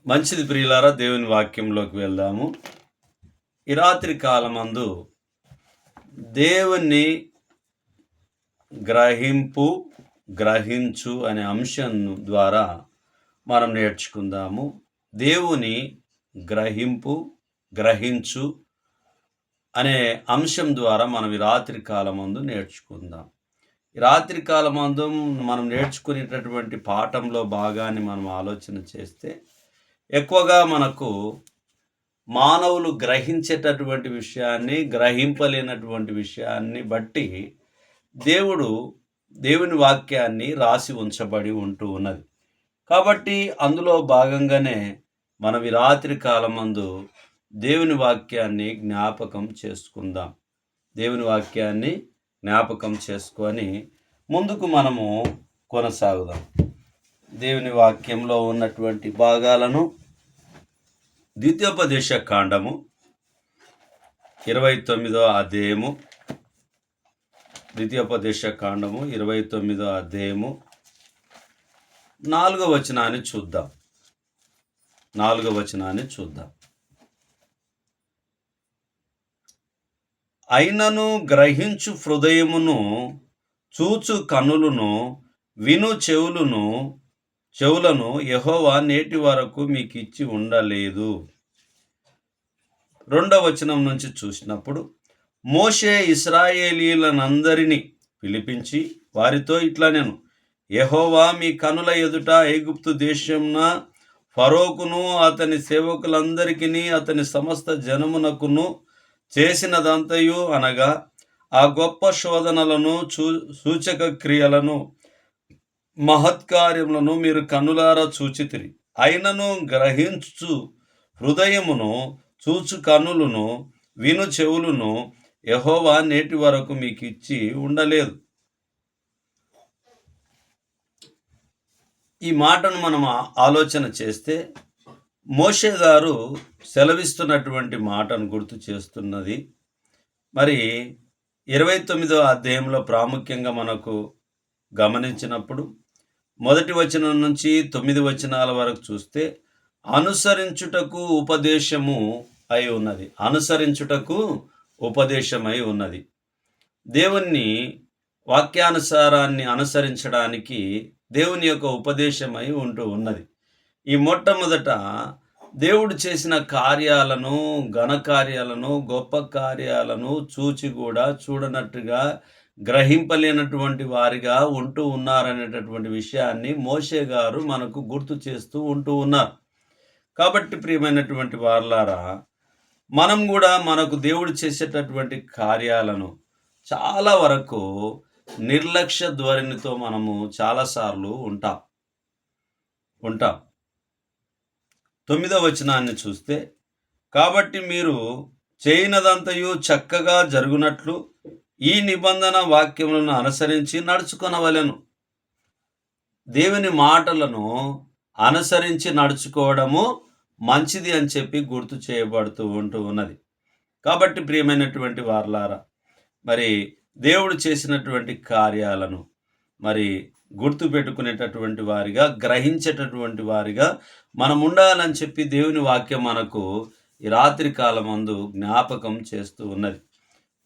మంచిది ప్రియులారా, దేవుని వాక్యంలోకి వెళ్దాము. ఈ రాత్రి కాలమందు దేవుని గ్రహించు అనే అంశం ద్వారా మనం నేర్చుకుందాము. దేవుని గ్రహించు అనే అంశం ద్వారా మనం ఈ రాత్రి కాలమందు నేర్చుకుందాం. ఈ రాత్రి కాలమందు మనం నేర్చుకునేటటువంటి పాఠంలో భాగాన్ని మనం ఆలోచన చేస్తే, ఎక్కువగా మనకు మానవులు గ్రహించేటటువంటి విషయాన్ని, గ్రహింపలేనటువంటి విషయాన్ని బట్టి దేవుని వాక్యాన్ని రాసి ఉంచబడి ఉంటూ ఉన్నది. కాబట్టి అందులో భాగంగానే మనం ఈ రాత్రి కాలమందు దేవుని వాక్యాన్ని జ్ఞాపకం చేసుకుందాం. దేవుని వాక్యాన్ని జ్ఞాపకం చేసుకొని ముందుకు మనము కొనసాగుదాం. దేవుని వాక్యంలో ఉన్నటువంటి భాగాలను ద్వితీయోపదేశ కాండము 29వ అధ్యాయము, ద్వితీయోపదేశ కాండము 29వ అధ్యాయము 4వ వచనాన్ని చూద్దాం. 4వ వచనాన్ని చూద్దాం. అయినను గ్రహించు హృదయమును, చూచు కన్నులను, విను చెవులను యెహోవా నేటి వరకు మీకు ఇచ్చి ఉండలేదు. 2వ వచనం నుంచి చూసినప్పుడు, మోషే ఇశ్రాయేలీయులనందరినీ పిలిపించి వారితో ఇట్లా నేను, యెహోవా మీ కనుల ఎదుట ఐగుప్తు దేశమున ఫరోకును అతని సేవకులందరికీ అతని సమస్త జనమునకును చేసినదంతయు అనగా ఆ గొప్ప శోధనలను, సూచక క్రియలను, మహత్కార్యములను మీరు కన్నులారా చూచితిరి. అయినను గ్రహించు హృదయమును, చూచు కన్నులను, విను చెవులను యెహోవా నేటి వరకు మీకు ఇచ్చి ఉండలేదు. ఈ మాటను మనం ఆలోచన చేస్తే, మోషే గారు సెలవిస్తున్నటువంటి మాటను గుర్తు చేస్తున్నది. మరి 29వ అధ్యాయంలో ప్రాముఖ్యంగా మనకు గమనించినప్పుడు, 1వ వచనం నుంచి 9 వచనాల వరకు చూస్తే అనుసరించుటకు ఉపదేశము అయి ఉన్నది. అనుసరించుటకు ఉపదేశమై ఉన్నది. దేవుని వాక్యానుసారాన్ని అనుసరించడానికి దేవుని యొక్క ఉపదేశమై ఉంటూ ఉన్నది. ఈ మొట్టమొదట దేవుడు చేసిన కార్యాలను, ఘనకార్యాలను, గొప్ప కార్యాలను చూచి కూడా చూడనట్టుగా, గ్రహింపలేనటువంటి వారిగా ఉంటూ ఉన్నారనేటటువంటి విషయాన్ని మోషే గారు మనకు గుర్తు చేస్తూ ఉంటూ ఉన్నారు. కాబట్టి ప్రియమైనటువంటి వారలారా, మనం కూడా మనకు దేవుడు చేసేటటువంటి కార్యాలను చాలా వరకు నిర్లక్ష్య ధోరణితో మనము చాలాసార్లు ఉంటాం. 9వ వచనాన్ని చూస్తే, కాబట్టి మీరు చేయనదంతయు చక్కగా జరుగునట్లు ఈ నిబంధన వాక్యములను అనుసరించి నడుచుకొనవలెను. దేవుని మాటలను అనుసరించి నడుచుకోవడము మంచిది అని చెప్పి గుర్తు చేయబడుతూ ఉంటూ ఉన్నది. కాబట్టి ప్రియమైనటువంటి వారలారా, మరి దేవుడు చేసినటువంటి కార్యాలను మరి గుర్తు పెట్టుకునేటటువంటి వారిగా, గ్రహించేటటువంటి వారిగా మనం ఉండాలని చెప్పి దేవుని వాక్యం మనకు ఈ రాత్రి కాలమందు జ్ఞాపకం చేస్తూ ఉన్నది.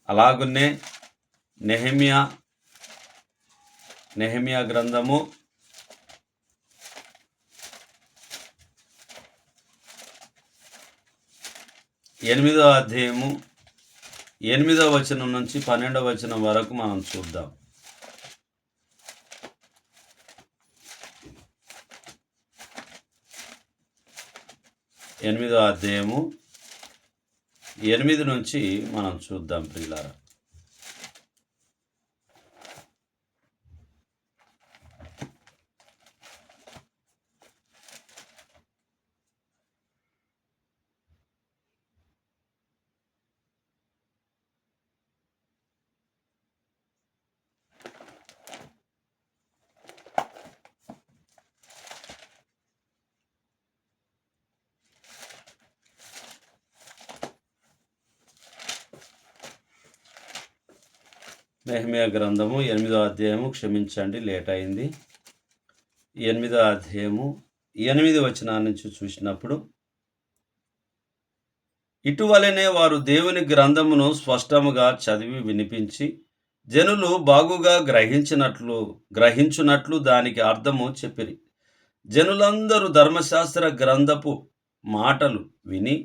అలాగున్నే నెహెమ్యా గ్రంథము 8వ అధ్యాయము 8వ వచనం నుంచి 12వ వచనం వరకు మనం చూద్దాం. 8వ అధ్యాయము 8 నుంచి మనం చూద్దాం ప్రియులారా. నెహెమ్యా గ్రంథము 8వ అధ్యాయము, క్షమించండి లేట్ అయింది. 8వ అధ్యాయము 8 వచనాన్ని నుంచి చూసినప్పుడు, ఇటువలనే వారు దేవుని గ్రంథమును స్పష్టముగా చదివి వినిపించి జనులు బాగుగా గ్రహించునట్లు దానికి అర్థము చెప్పిరి. జనులందరూ ధర్మశాస్త్ర గ్రంథపు మాటలు విని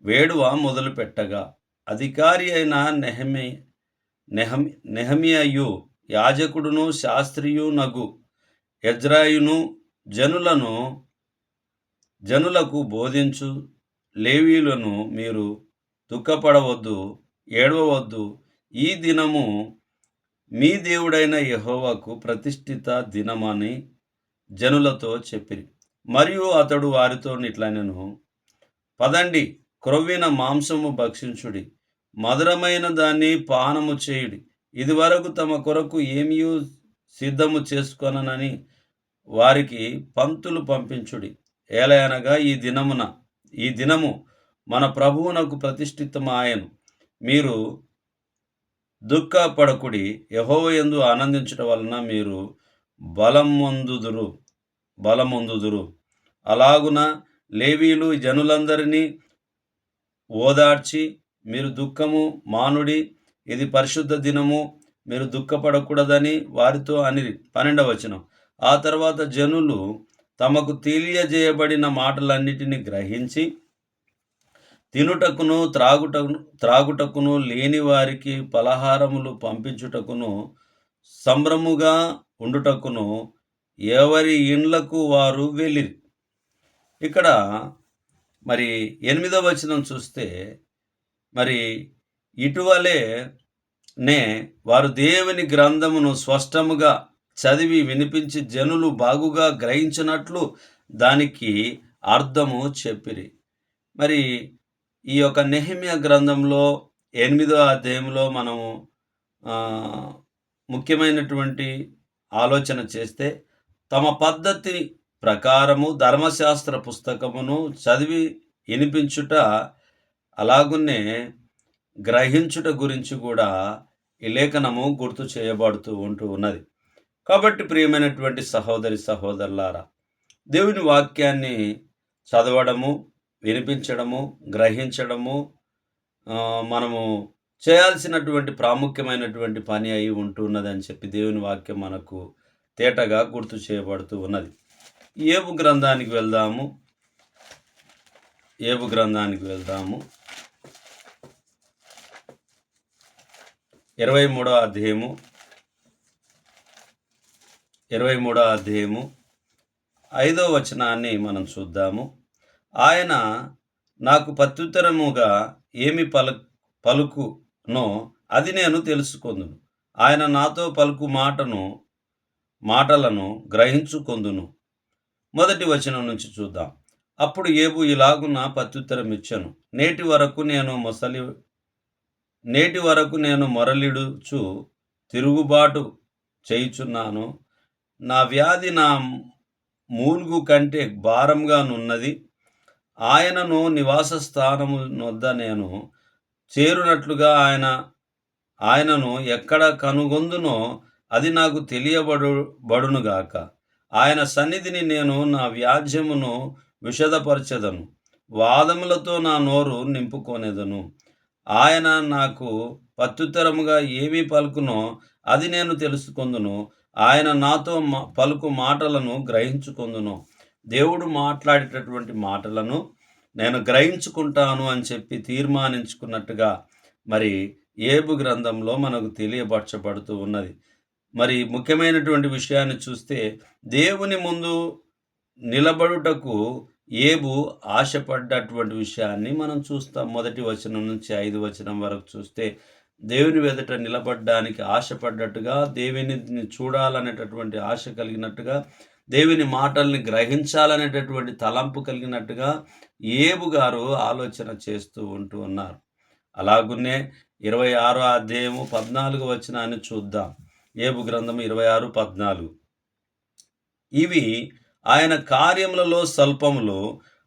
వేడువ మొదలుపెట్టగా అధికారి అయిన నెహమియయు యాజకుడును శాస్త్రియు నగు ఎజ్రాయును జనులకు బోధించు, లేవీయులను మీరు దుఃఖపడవద్దు, ఏడవవద్దు, ఈ దినము మీ దేవుడైన యెహోవాకు ప్రతిష్ఠిత దినమని జనులతో చెప్పిరి. మరియు అతడు వారితో ఇట్లనెను, పదండి, క్రొవ్విన మాంసము భక్షించుడి, మధురమైన దాన్ని పానము చేయుడి. ఇదివరకు తమ కొరకు ఏమీ సిద్ధము చేసుకొనని వారికి పంక్తులు పంపించుడి. ఏలయనగా ఈ దినము మన ప్రభువునకు ప్రతిష్ఠితమాయెను. మీరు దుఃఖపడకుడి, యెహోవా యందు ఆనందించుట వలన మీరు బలమొందుదురు. అలాగున లేవీయులు జనులందరినీ ఓదార్చి, మీరు దుఃఖము మానుడి, ఇది పరిశుద్ధ దినము, మీరు దుఃఖపడకూడదని వారితో అనిరి. 12వ వచనం. ఆ తర్వాత జనులు తమకు తెలియజేయబడిన మాటలన్నిటినీ గ్రహించి తినుటకును త్రాగుటకును లేని వారికి పలహారములు పంపించుటకును సంభ్రముగా ఉండుటకును ఎవరి ఇండ్లకు వారు వెళ్ళిరి. ఇక్కడ మరి 8వ వచనం చూస్తే, మరి ఇటువలనే వారు దేవుని గ్రంథమును స్పష్టముగా చదివి వినిపించి జనులు బాగుగా గ్రహించినట్లు దానికి అర్థము చెప్పిరి. మరి ఈ యొక్క నెహెమ్యా గ్రంథంలో 8వ అధ్యాయంలో మనము ముఖ్యమైనటువంటి ఆలోచన చేస్తే, తమ పద్ధతి ప్రకారము ధర్మశాస్త్ర పుస్తకమును చదివి వినిపించుట, అలాగునే గ్రహించుట గురించి కూడా ఈ లేఖనము గుర్తు చేయబడుతూ ఉన్నది. కాబట్టి ప్రియమైనటువంటి సహోదరులారా, దేవుని వాక్యాన్ని చదవడము, వినిపించడము, గ్రహించడము మనము చేయాల్సినటువంటి ప్రాముఖ్యమైనటువంటి పని అయి ఉంటున్నదని చెప్పి దేవుని వాక్యం మనకు తేటగా గుర్తు చేయబడుతూ ఉన్నది. ఏబు గ్రంథానికి వెళ్దాము. 23వ అధ్యాయము 5వ వచనాన్ని మనం చూద్దాము. ఆయన నాకు ప్రత్యుత్తరముగా ఏమి పలుకునో అది నేను తెలుసుకొందును. ఆయన నాతో పలుకు మాటలను గ్రహించుకొందును. 1వ వచనం నుంచి చూద్దాం. అప్పుడు ఏబు ఇలాగున ప్రత్యుత్తరం ఇచ్చెను, నేటి వరకు నేను మొరలిడుచు తిరుగుబాటు చేయుచున్నాను. నా వ్యాధి నా మూలుగు కంటే భారంగానున్నది. ఆయనను నివాస స్థానము నొద్ద నేను చేరునట్లుగా ఆయనను ఎక్కడ కనుగొందునో అది నాకు తెలియబడునుగాక. ఆయన సన్నిధిని నేను నా వ్యాజ్యమును విషదపరచెదను, వాదములతో నా నోరు నింపుకొనెదను. ఆయన నాకు ప్రత్యుత్తరముగా ఏమి పలుకునో అది నేను తెలుసుకొందును. ఆయన నాతో పలుకు మాటలను గ్రహించుకొందును. దేవుడు మాట్లాడేటటువంటి మాటలను నేను గ్రహించుకుంటాను అని చెప్పి తీర్మానించుకున్నట్టుగా మరి ఏబు గ్రంథంలో మనకు తెలియపరచబడుతూ ఉన్నది. మరి ముఖ్యమైనటువంటి విషయాన్ని చూస్తే, దేవుని ముందు నిలబడుటకు ఏబు ఆశపడ్డటువంటి విషయాన్ని మనం చూస్తాం. 1వ వచనం నుంచి 5వ వచనం వరకు చూస్తే, దేవుని ఎదుట నిలబడడానికి ఆశపడ్డట్టుగా, దేవుని చూడాలనేటటువంటి ఆశ కలిగినట్టుగా, దేవుని మాటల్ని గ్రహించాలనేటటువంటి తలంపు కలిగినట్టుగా ఏబు గారు ఆలోచన చేస్తూ ఉన్నారు. అలాగునే 26వ అధ్యాయము 14వ వచనాన్ని చూద్దాం. ఏబు గ్రంథము 26:14. ఇవి ఆయన కార్యములలో స్వల్పములు,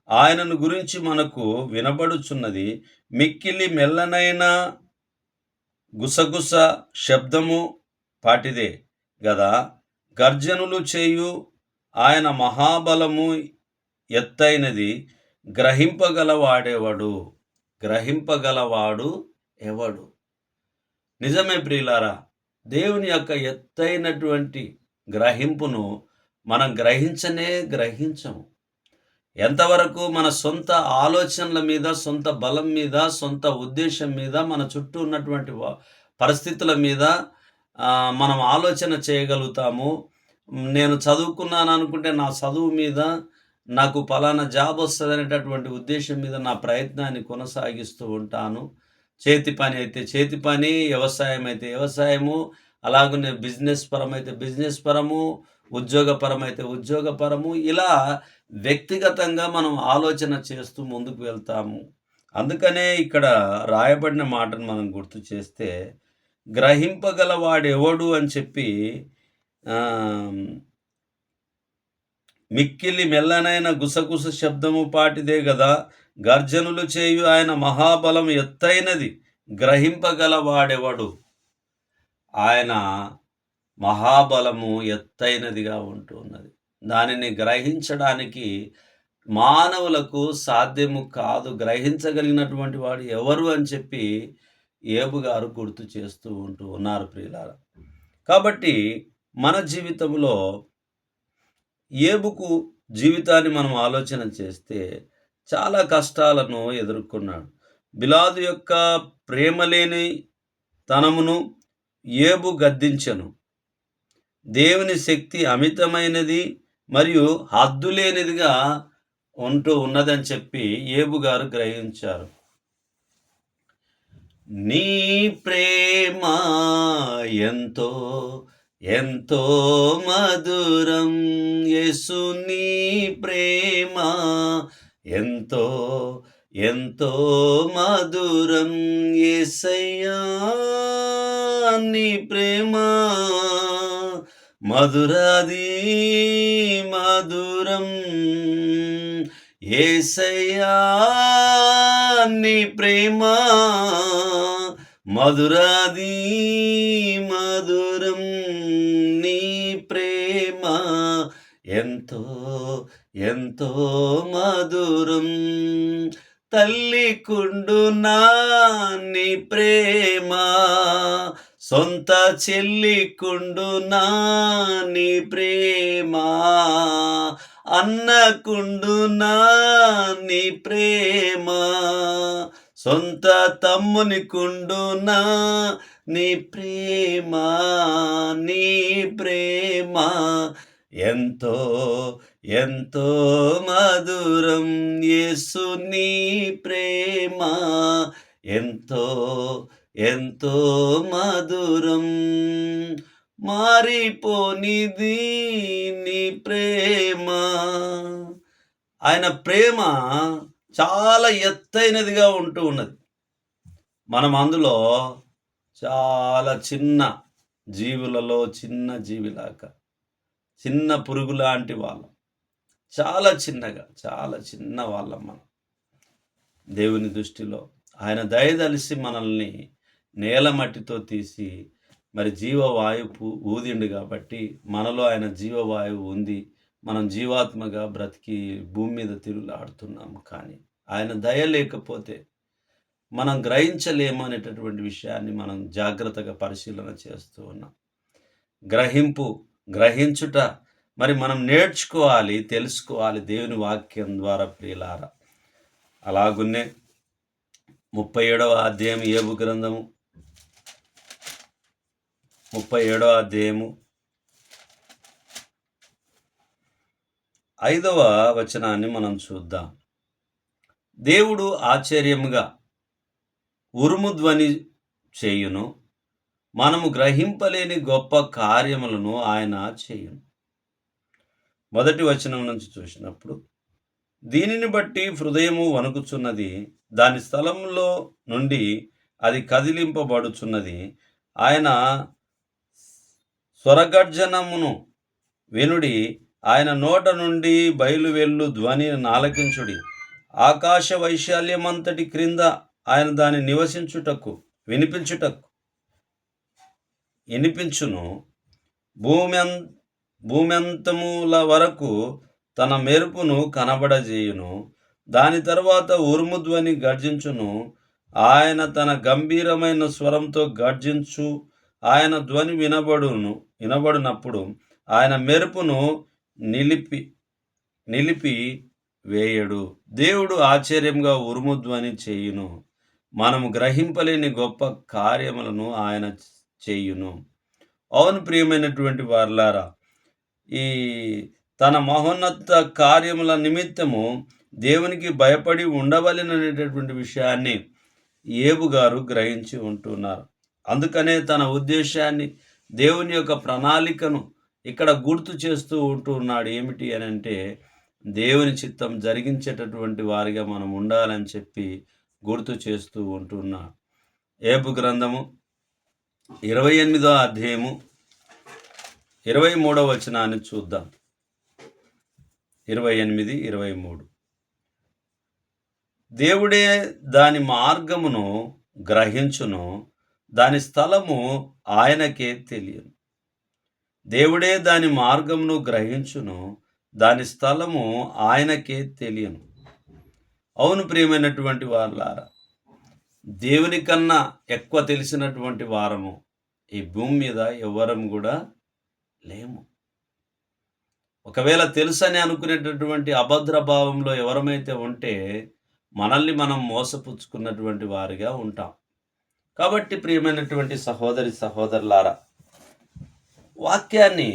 ఆయనను గురించి మనకు వినబడుచున్నది మిక్కిలి మెల్లనైన గుసగుస శబ్దము పాటిదే గదా. గర్జనులు చేయు ఆయన మహాబలము ఎత్తైనది, గ్రహింపగలవాడెవడు? గ్రహింపగలవాడు ఎవడు? నిజమే ప్రియులారా, దేవుని యొక్క ఎత్తైనటువంటి గ్రహింపును మనం గ్రహించము. ఎంతవరకు మన సొంత ఆలోచనల మీద, సొంత బలం మీద, సొంత ఉద్దేశం మీద, మన చుట్టూ ఉన్నటువంటి పరిస్థితుల మీద మనం ఆలోచన చేయగలుగుతాము. నేను చదువుకున్నాను అనుకుంటే నా చదువు మీద, నాకు పలానా జాబ్ వస్తుంది అనేటటువంటి ఉద్దేశం మీద నా ప్రయత్నాన్ని కొనసాగిస్తూ ఉంటాను. చేతి పని అయితే చేతి పని, వ్యవసాయం అయితే వ్యవసాయము, అలాగనే బిజినెస్ పరమైతే బిజినెస్ పరము, ఉద్యోగపరమైతే ఉద్యోగపరము, ఇలా వ్యక్తిగతంగా మనం ఆలోచన చేస్తూ ముందుకు వెళ్తాము. అందుకనే ఇక్కడ రాయబడిన మాటను మనం గుర్తు చేస్తే, గ్రహింపగలవాడెవడు అని చెప్పి మిక్కిలి మెల్లనైన గుసగుస శబ్దము పాటిదే గదా, గర్జనులు చేయు ఆయన మహాబలం ఎత్తైనది, గ్రహింపగలవాడెవడు? ఆయన మహాబలము ఎత్తైనదిగా ఉంటున్నది. దానిని గ్రహించడానికి మానవులకు సాధ్యము కాదు. గ్రహించగలిగినటువంటి వాడు ఎవరు అని చెప్పి యోబు గారు గుర్తు చేస్తూ ఉన్నారు ప్రియులారా. కాబట్టి మన జీవితంలో యోబుకు జీవితాన్ని మనం ఆలోచన చేస్తే చాలా కష్టాలను ఎదుర్కొన్నాడు. బిలాదు యొక్క ప్రేమలేని తనమును యోబు గద్దించెను. దేవుని శక్తి అమితమైనది మరియు హద్దులేనిదిగా ఉంటూ ఉన్నదని చెప్పి యోబు గారు గ్రహించారు. నీ ప్రేమ ఎంతో ఎంతో మధురం, యేసు నీ ప్రేమ ఎంతో ఎంతో మధురం, యేసయ్యా నీ ప్రేమ మధురాది మధురం, యేసయ్యా నీ ప్రేమ మధురాది మధురం, నీ ప్రేమ ఎంతో ఎంతో మధురం, తల్లి కుండునా నీ ప్రేమ, సొంత చెల్లి కుండునా నీ ప్రేమ, అన్నకుండునా నీ ప్రేమ, సొంత తమ్ముని కుండునా నీ ప్రేమ, నీ ప్రేమ ఎంతో ఎంతో మధురం, యేసు నీ ప్రేమ ఎంతో ఎంతో మధురం, మారిపోనిది నీ ప్రేమ. ఆయన ప్రేమ చాలా ఎత్తైనదిగా ఉంటూ ఉన్నది. మనం అందులో చాలా చిన్న జీవులలో చిన్న జీవిలాగా, చిన్న పురుగు లాంటి వాళ్ళం, చాలా చిన్నగా, చాలా చిన్న వాళ్ళం మనం దేవుని దృష్టిలో. ఆయన దయదలిసి మనల్ని నేల మట్టితో తీసి మరి జీవవాయువు ఊదిండు కాబట్టి మనలో ఆయన జీవవాయువు ఉంది. మనం జీవాత్మగా బ్రతికి భూమి మీద తిరుగులాడుతున్నాము. కానీ ఆయన దయ లేకపోతే మనం గ్రహించలేము అనేటటువంటి విషయాన్ని మనం జాగ్రత్తగా పరిశీలన చేస్తూ ఉన్నాం. గ్రహించుట మరి మనం నేర్చుకోవాలి, తెలుసుకోవాలి దేవుని వాక్యం ద్వారా ప్రియులారా. అలాగున్నే 37వ అధ్యాయం యోబు గ్రంథము 37వ అధ్యాయము 5వ వచనాన్ని మనం చూద్దాం. దేవుడు ఆశ్చర్యముగా ఉరుము ధ్వని చేయును, మనము గ్రహింపలేని గొప్ప కార్యములను ఆయన చేయును. మొదటి వచనం నుంచి చూసినప్పుడు, దీనిని బట్టి హృదయము వణుకుచున్నది, దాని స్థలంలో నుండి అది కదిలింపబడుచున్నది. ఆయన స్వరగర్జనమును వినుడి, ఆయన నోట నుండి బయలువెళ్ళు ధ్వని నాలకించుడి. ఆకాశ వైశాల్యమంతటి క్రింద ఆయన దాని వినిపించును. భూమ్యంతముల వరకు తన మెరుపును కనబడజేయును. దాని తరువాత ఉరుముధ్వని గర్జించును. ఆయన తన గంభీరమైన స్వరంతో గర్జించు. ఆయన ధ్వని వినబడినప్పుడు ఆయన మెరుపును నిలిపి వేయడు. దేవుడు ఆశ్చర్యంగా ఉరుముధ్వని చేయును. మనము గ్రహింపలేని గొప్ప కార్యములను ఆయన చేయును. అవును ప్రియమైనటువంటి వారలారా, ఈ తన మహోన్నత కార్యముల నిమిత్తము దేవునికి భయపడి ఉండవలెననేటటువంటి విషయాన్ని ఏబు గారు గ్రహించి ఉంటున్నారు. అందుకనే తన ఉద్దేశాన్ని, దేవుని యొక్క ప్రణాళికను ఇక్కడ గుర్తు చేస్తూ ఉంటున్నాడు. ఏమిటి అని అంటే, దేవుని చిత్తం జరిగించేటటువంటి వారిగా మనం ఉండాలని చెప్పి గుర్తు చేస్తూ ఉంటున్నాడు. ఏబు గ్రంథము 28వ అధ్యాయము 23వ వచనాన్ని చూద్దాం. 28, 23. దేవుడే దాని మార్గమును గ్రహించును, దాని స్థలము ఆయనకే తెలియను. దేవుడే దాని మార్గమును గ్రహించును, దాని స్థలము ఆయనకే తెలియను. అవును ప్రియమైనటువంటి వారలారా, దేవుని కన్నా ఎక్కువ తెలిసినటువంటి వారము ఈ భూమి మీద ఎవ్వరం కూడా లేము. ఒకవేళ తెలుసని అనుకునేటటువంటి అభద్ర భావంలో ఎవరమైతే ఉంటే మనల్ని మనం మోసపుచ్చుకున్నటువంటి వారిగా ఉంటాం. కాబట్టి ప్రియమైనటువంటి సహోదరులారా, వాక్యాన్ని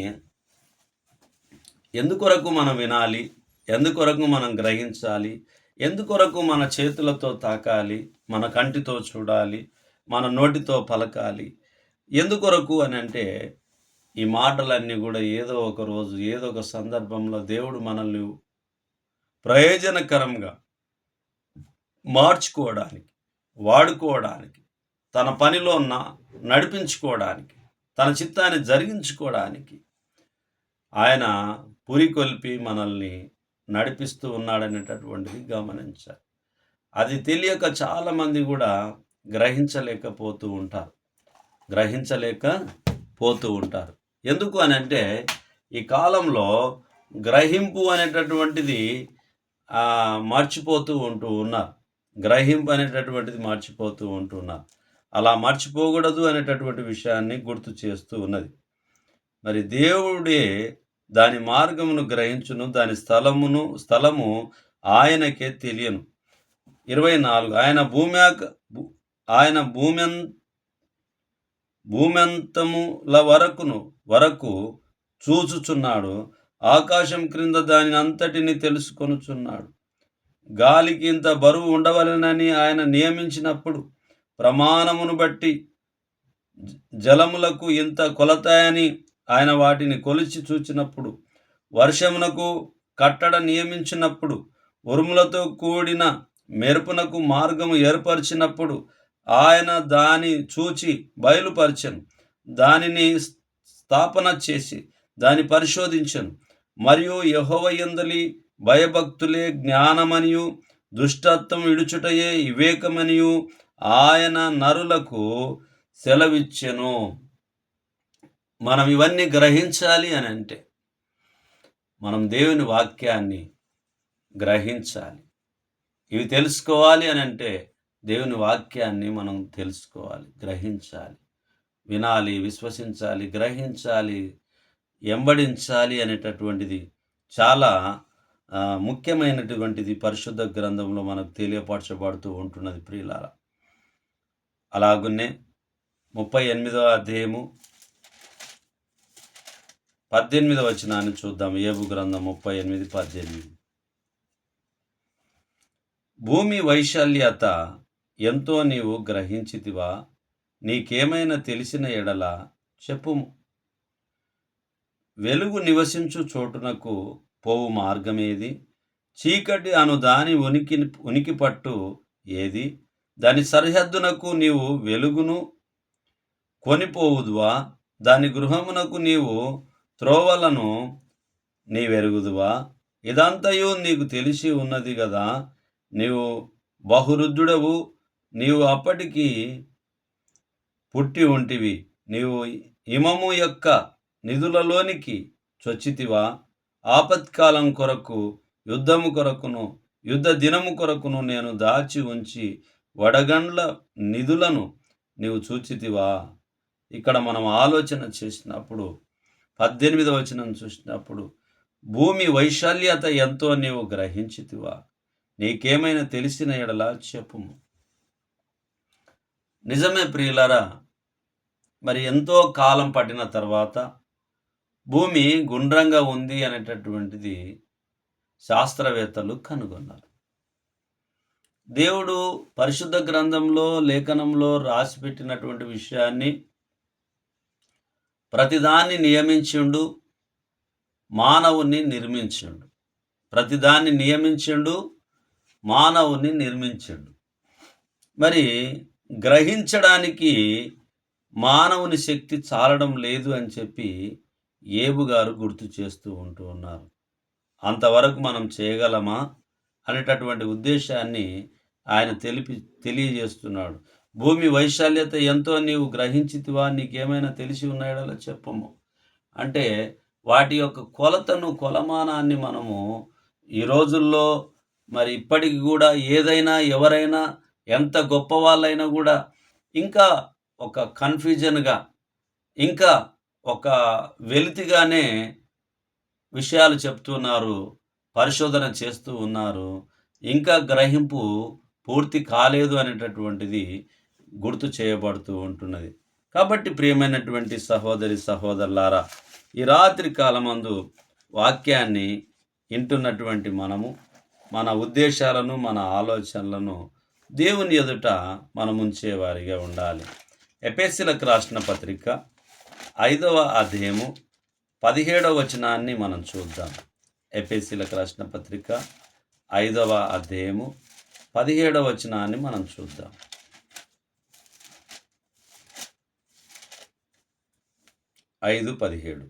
ఎందుకొరకు మనం వినాలి, ఎందుకొరకు మనం గ్రహించాలి, ఎందుకొరకు మన చేతులతో తాకాలి, మన కంటితో చూడాలి, మన నోటితో పలకాలి, ఎందుకొరకు అని అంటే, ఈ మాటలన్నీ కూడా ఏదో ఒక రోజు ఏదో ఒక సందర్భంలో దేవుడు మనల్ని ప్రయోజనకరంగా మార్చుకోవడానికి, వాడుకోవడానికి, తన పనిలో నడిపించుకోవడానికి, తన చిత్తాన్ని జరిగించుకోవడానికి ఆయన పురికొల్పి మనల్ని నడిపిస్తూ ఉన్నాడనేటటువంటిది గమనించాలి. అది తెలియక చాలామంది కూడా గ్రహించలేకపోతూ ఉంటారు. ఎందుకు అని అంటే, ఈ కాలంలో గ్రహింపు అనేటటువంటిది మర్చిపోతూ ఉంటున్నారు. అలా మర్చిపోకూడదు అనేటటువంటి విషయాన్ని గుర్తు చేస్తూ ఉన్నది. మరి దేవుడే దాని మార్గమును గ్రహించును, దాని స్థలము ఆయనకే తెలియను. 24. ఆయన భూమ్యంతముల వరకు చూచుచున్నాడు. ఆకాశం క్రింద దాని అంతటిని తెలుసుకొనుచున్నాడు. గాలికి ఇంత బరువు ఉండవలెనని ఆయన నియమించినప్పుడు, ప్రమాణమును బట్టి జలములకు ఇంత కొలత అని ఆయన వాటిని కొలిచి చూచినప్పుడు, వర్షమునకు కట్టడ నియమించినప్పుడు, ఉరుములతో కూడిన మెరుపునకు మార్గము ఏర్పరిచినప్పుడు, ఆయన దాని చూచి బయలుపరచెను, దానిని స్థాపన చేసి దాని పరిశోధించెను. మరియు యెహోవా యందలి భయభక్తులే జ్ఞానమనియు, దుష్టత్వం విడుచుటయే వివేకమనియు ఆయన నరులకు సెలవిచ్చెను. మనం ఇవన్నీ గ్రహించాలి అని అంటే మనం దేవుని వాక్యాన్ని గ్రహించాలి. ఇవి తెలుసుకోవాలి అని అంటే దేవుని వాక్యాన్ని మనం తెలుసుకోవాలి, గ్రహించాలి, వినాలి, విశ్వసించాలి, గ్రహించాలి, ఎంబడించాలి అనేటటువంటిది చాలా ముఖ్యమైనటువంటిది పరిశుద్ధ గ్రంథంలో మనకు తెలియపరచబడుతూ ఉంటున్నది ప్రియులారా. అలాగున్నే 38వ అధ్యాయము 18వ వచనాన్ని చూద్దాం. ఏబు గ్రంథం 38, 18. భూమి వైశాల్యత ఎంతో నీవు గ్రహించితివా? నీకేమైనా తెలిసిన ఎడల చెప్పుము. వెలుగు నివసించు చోటునకు పోవు మార్గమేది? చీకటి అను దాని ఉనికి పట్టు ఏది? దాని సరిహద్దునకు నీవు వెలుగును కొనిపోవుదువా? దాని గృహమునకు నీవు త్రోవలను నీవెరుగుదువా? ఇదంతయు నీకు తెలిసి ఉన్నది కదా. నీవు బహురుద్ధుడవు, నీవు అప్పటికి పుట్టి ఉంటివి. నీవు హిమము యొక్క నిధులలోనికి చొచ్చితివా? ఆపత్కాలం కొరకు, యుద్ధము కొరకును, యుద్ధ దినము కొరకును నేను దాచి ఉంచి వడగండ్ల నిధులను నీవు చూచితివా? ఇక్కడ మనం ఆలోచన చేసినప్పుడు 18వ వచనం చూసినప్పుడు, భూమి వైశాల్యత ఎంతో నీవు గ్రహించితివా? నీకేమైనా తెలిసిన ఎడల చెప్పుము. నిజమే ప్రియులారా, మరి ఎంతో కాలం పట్టిన తర్వాత భూమి గుండ్రంగా ఉంది అనేటటువంటిది శాస్త్రవేత్తలు కనుగొన్నారు. దేవుడు పరిశుద్ధ గ్రంథంలో, లేఖనంలో రాసిపెట్టినటువంటి విషయాన్ని ప్రతిదాన్ని నియమించిండు, మానవుని నిర్మించిండు. ప్రతిదాన్ని నియమించిండు, మానవుని నిర్మించిండు. మరి గ్రహించడానికి మానవుని శక్తి చాలడం లేదు అని చెప్పి ఏబు గారు గుర్తు చేస్తూ ఉన్నారు. అంతవరకు మనం చేయగలమా అనేటటువంటి ఉద్దేశాన్ని ఆయన తెలియజేస్తున్నాడు. భూమి వైశాల్యత ఎంతో నీవు గ్రహించితివా? నీకేమైనా తెలిసి ఉన్నాయో చెప్పము. అంటే వాటి యొక్క కొలతను, కొలమానాన్ని మనము ఈ రోజుల్లో మరి ఇప్పటికి కూడా ఏదైనా, ఎవరైనా, ఎంత గొప్ప వాళ్ళైనా కూడా ఇంకా ఒక కన్ఫ్యూజన్గా, ఇంకా ఒక వెలితిగానే విషయాలు చెప్తున్నారు, పరిశోధన చేస్తూ ఉన్నారు. ఇంకా గ్రహింపు పూర్తి కాలేదు అనేటటువంటిది గుర్తు చేయబడుతూ ఉంటున్నది. కాబట్టి ప్రియమైనటువంటి సహోదరి సహోదరులారా, ఈ రాత్రి కాలమందు వాక్యాన్ని వింటున్నటువంటి మనము మన ఉద్దేశాలను, మన ఆలోచనలను దేవుని ఎదుట మనం ఉంచేవారిగా ఉండాలి. ఎఫెసీయులకు రాసిన పత్రిక 5వ అధ్యాయము 17వ వచనాన్ని మనం చూద్దాం. ఎఫెసీయులకు రాసిన పత్రిక 5వ అధ్యాయము 17వ వచనాన్ని మనం చూద్దాం. 5:17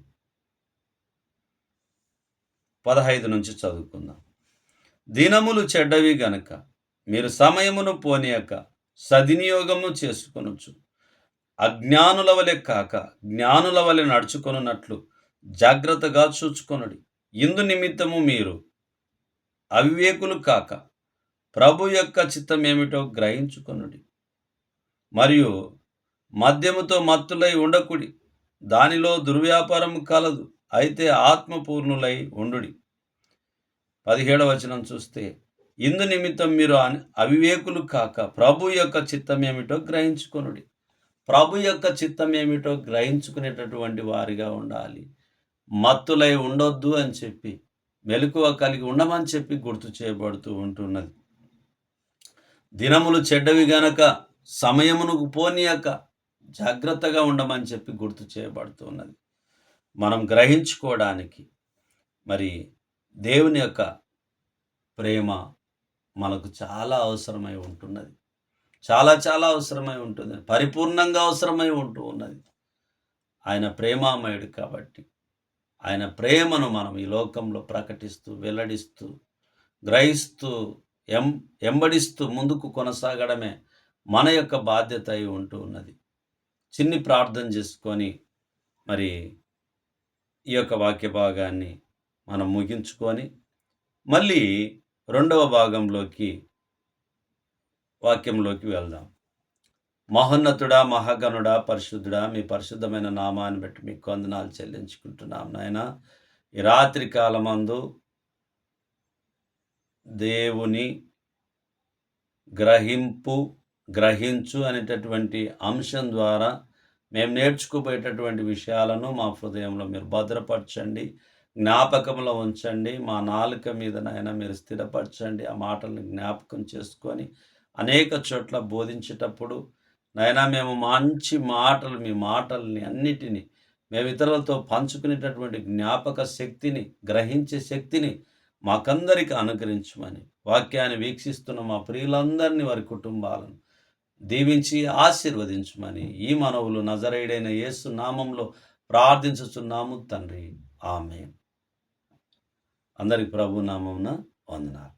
15 నుంచి చదువుకుందాం. దినములు చెడ్డవి గనక మీరు సమయమును పోనీయక సద్వినియోగము చేసుకొనొచ్చు. అజ్ఞానుల వలె కాక జ్ఞానుల వలె నడుచుకొనున్నట్లు జాగ్రత్తగా చూచుకొనుడి. ఇందు నిమిత్తము మీరు అవివేకులు కాక ప్రభు యొక్క చిత్తమేమిటో గ్రహించుకొనుడి. మరియు మద్యముతో మత్తులై ఉండకుడి, దానిలో దుర్వ్యాపారము కలదు. అయితే ఆత్మపూర్ణులై ఉండుడి. 17వ వచనం చూస్తే, ఇందు నిమిత్తం మీరు అవివేకులు కాక ప్రభు యొక్క చిత్తమేమిటో గ్రహించుకొనుడి. ప్రభు యొక్క చిత్తమేమిటో గ్రహించుకునేటటువంటి వారిగా ఉండాలి. మత్తులై ఉండొద్దు అని చెప్పి, మెలకువ కలిగి ఉండమని చెప్పి గుర్తు చేయబడుతూ ఉంటున్నది. దినములు చెడ్డవి గనక సమయమును పోనీయక జాగ్రత్తగా ఉండమని చెప్పి గుర్తు చేయబడుతున్నది. మనం గ్రహించుకోవడానికి మరి దేవుని యొక్క ప్రేమ మనకు చాలా అవసరమై ఉంటున్నది. చాలా చాలా అవసరమై ఉంటుంది, పరిపూర్ణంగా అవసరమై ఉంటూ ఉన్నది. ఆయన ప్రేమామయుడు కాబట్టి ఆయన ప్రేమను మనం ఈ లోకంలో ప్రకటిస్తూ, వెల్లడిస్తూ, గ్రహిస్తూ, ఎంబడిస్తూ ముందుకు కొనసాగడమే మన యొక్క బాధ్యత అయి ఉంటూ ఉన్నది. చిన్ని ప్రార్థన చేసుకొని మరి ఈ యొక్క వాక్య భాగాన్ని మనం ముగించుకొని మళ్ళీ 2వ భాగంలోకి, వాక్యంలోకి వెళ్దాం. మహోన్నతుడా, మహాగణుడా, పరిశుద్ధుడా, మీ పరిశుద్ధమైన నామాన్ని బట్టి మీకు వందనాలు చెల్లించుకుంటున్నాం నాయన. ఈ రాత్రి కాలమందు దేవుని గ్రహించు అనేటటువంటి అంశం ద్వారా మేము నేర్చుకోబోయేటటువంటి విషయాలను మా హృదయంలో మీరు భద్రపరచండి, జ్ఞాపకంలో ఉంచండి. మా నాలుక మీద నాయన మీరు స్థిరపరచండి. ఆ మాటలను జ్ఞాపకం చేసుకొని అనేక చోట్ల బోధించేటప్పుడు నాయన మేము మంచి మాటలు, మీ మాటల్ని అన్నిటినీ మేము ఇతరులతో పంచుకునేటటువంటి జ్ఞాపక శక్తిని, గ్రహించే శక్తిని మాకందరికీ అనుగ్రహించమని, వాక్యాన్ని వీక్షిస్తున్న మా ప్రియులందరినీ, వారి కుటుంబాలను దీవించి ఆశీర్వదించమని ఈ మనవులు నజరేయుడైన యేసు నామంలో ప్రార్థించుచున్నాము తండ్రి. ఆమేన్. అందరికి ప్రభు నామమున వందనాలు.